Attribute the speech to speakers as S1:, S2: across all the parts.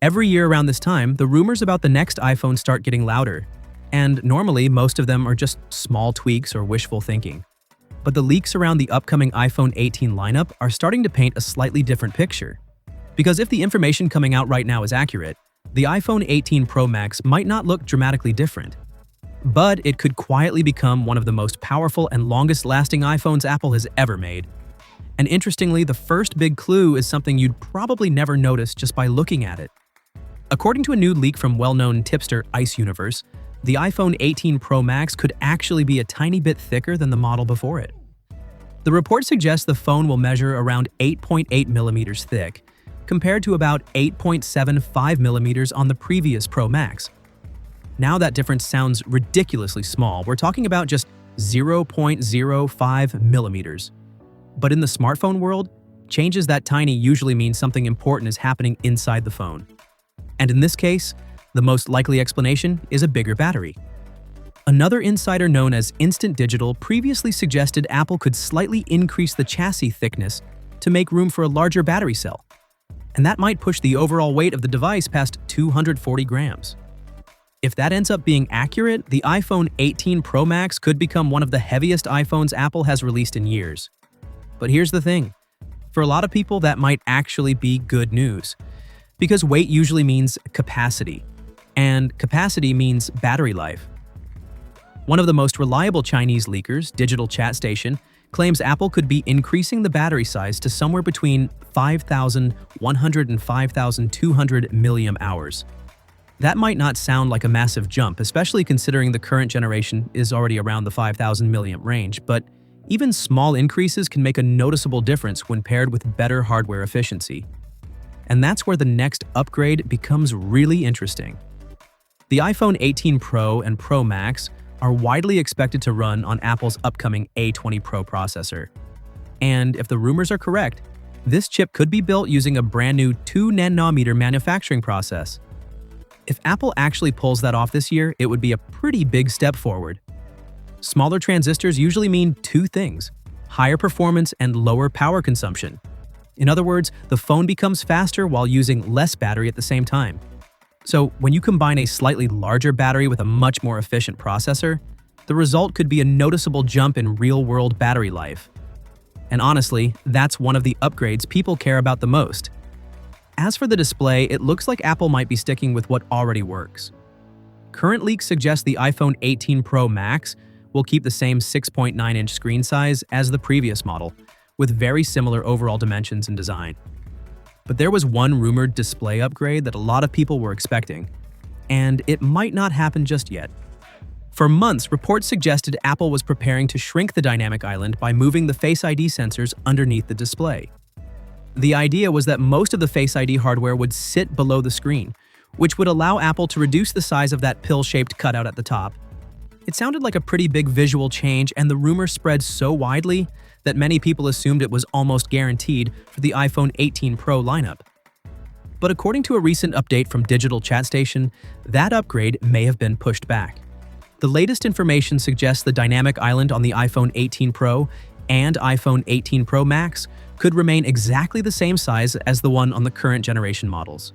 S1: Every year around this time, the rumors about the next iPhone start getting louder. And normally, most of them are just small tweaks or wishful thinking. But the leaks around the upcoming iPhone 18 lineup are starting to paint a slightly different picture. Because if the information coming out right now is accurate, the iPhone 18 Pro Max might not look dramatically different. But it could quietly become one of the most powerful and longest-lasting iPhones Apple has ever made. And interestingly, the first big clue is something you'd probably never notice just by looking at it. According to a new leak from well-known tipster Ice Universe, the iPhone 18 Pro Max could actually be a tiny bit thicker than the model before it. The report suggests the phone will measure around 8.8 millimeters thick, compared to about 8.75 millimeters on the previous Pro Max. Now that difference sounds ridiculously small. We're talking about just 0.05 millimeters. But in the smartphone world, changes that tiny usually mean something important is happening inside the phone. And in this case, the most likely explanation is a bigger battery. Another insider known as Instant Digital previously suggested Apple could slightly increase the chassis thickness to make room for a larger battery cell. And that might push the overall weight of the device past 240 grams. If that ends up being accurate, the iPhone 18 Pro Max could become one of the heaviest iPhones Apple has released in years. But here's the thing. For a lot of people, that might actually be good news. Because weight usually means capacity, and capacity means battery life. One of the most reliable Chinese leakers, Digital Chat Station, claims Apple could be increasing the battery size to somewhere between 5,100 and 5,200 milliamp hours. That might not sound like a massive jump, especially considering the current generation is already around the 5,000 milliamp range, but even small increases can make a noticeable difference when paired with better hardware efficiency. And that's where the next upgrade becomes really interesting. The iPhone 18 Pro and Pro Max are widely expected to run on Apple's upcoming A20 Pro processor. And if the rumors are correct, this chip could be built using a brand new 2nm manufacturing process. If Apple actually pulls that off this year, it would be a pretty big step forward. Smaller transistors usually mean two things: higher performance and lower power consumption. In other words, the phone becomes faster while using less battery at the same time. So when you combine a slightly larger battery with a much more efficient processor, the result could be a noticeable jump in real-world battery life. And honestly, that's one of the upgrades people care about the most. As for the display, it looks like Apple might be sticking with what already works. Current leaks suggest the iPhone 18 Pro Max will keep the same 6.9-inch screen size as the previous model, with very similar overall dimensions and design. But there was one rumored display upgrade that a lot of people were expecting, and it might not happen just yet. For months, reports suggested Apple was preparing to shrink the dynamic island by moving the Face ID sensors underneath the display. The idea was that most of the Face ID hardware would sit below the screen, which would allow Apple to reduce the size of that pill-shaped cutout at the top. It sounded like a pretty big visual change, and the rumor spread so widely that many people assumed it was almost guaranteed for the iPhone 18 Pro lineup. But according to a recent update from Digital Chat Station, that upgrade may have been pushed back. The latest information suggests the dynamic island on the iPhone 18 Pro and iPhone 18 Pro Max could remain exactly the same size as the one on the current generation models.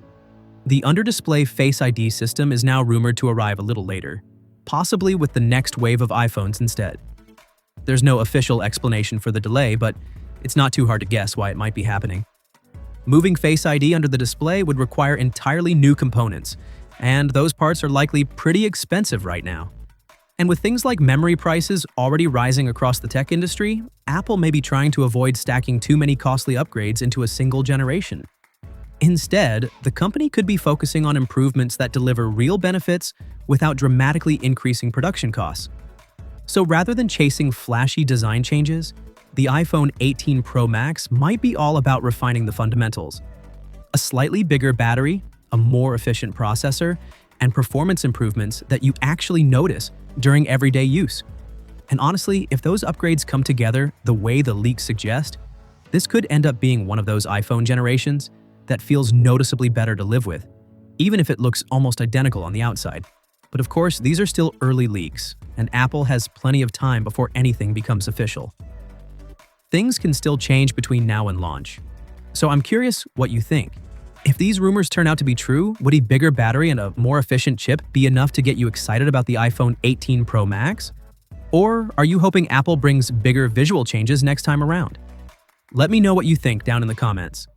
S1: The under-display Face ID system is now rumored to arrive a little later, possibly with the next wave of iPhones instead. There's no official explanation for the delay, but it's not too hard to guess why it might be happening. Moving Face ID under the display would require entirely new components, and those parts are likely pretty expensive right now. And with things like memory prices already rising across the tech industry, Apple may be trying to avoid stacking too many costly upgrades into a single generation. Instead, the company could be focusing on improvements that deliver real benefits without dramatically increasing production costs. So rather than chasing flashy design changes, the iPhone 18 Pro Max might be all about refining the fundamentals. A slightly bigger battery, a more efficient processor, and performance improvements that you actually notice during everyday use. And honestly, if those upgrades come together the way the leaks suggest, this could end up being one of those iPhone generations that feels noticeably better to live with, even if it looks almost identical on the outside. But of course, these are still early leaks, and Apple has plenty of time before anything becomes official. Things can still change between now and launch. So I'm curious what you think. If these rumors turn out to be true, would a bigger battery and a more efficient chip be enough to get you excited about the iPhone 18 Pro Max? Or are you hoping Apple brings bigger visual changes next time around? Let me know what you think down in the comments.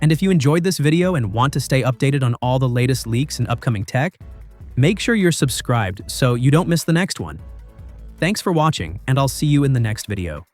S1: And if you enjoyed this video and want to stay updated on all the latest leaks and upcoming tech, make sure you're subscribed so you don't miss the next one. Thanks for watching, and I'll see you in the next video.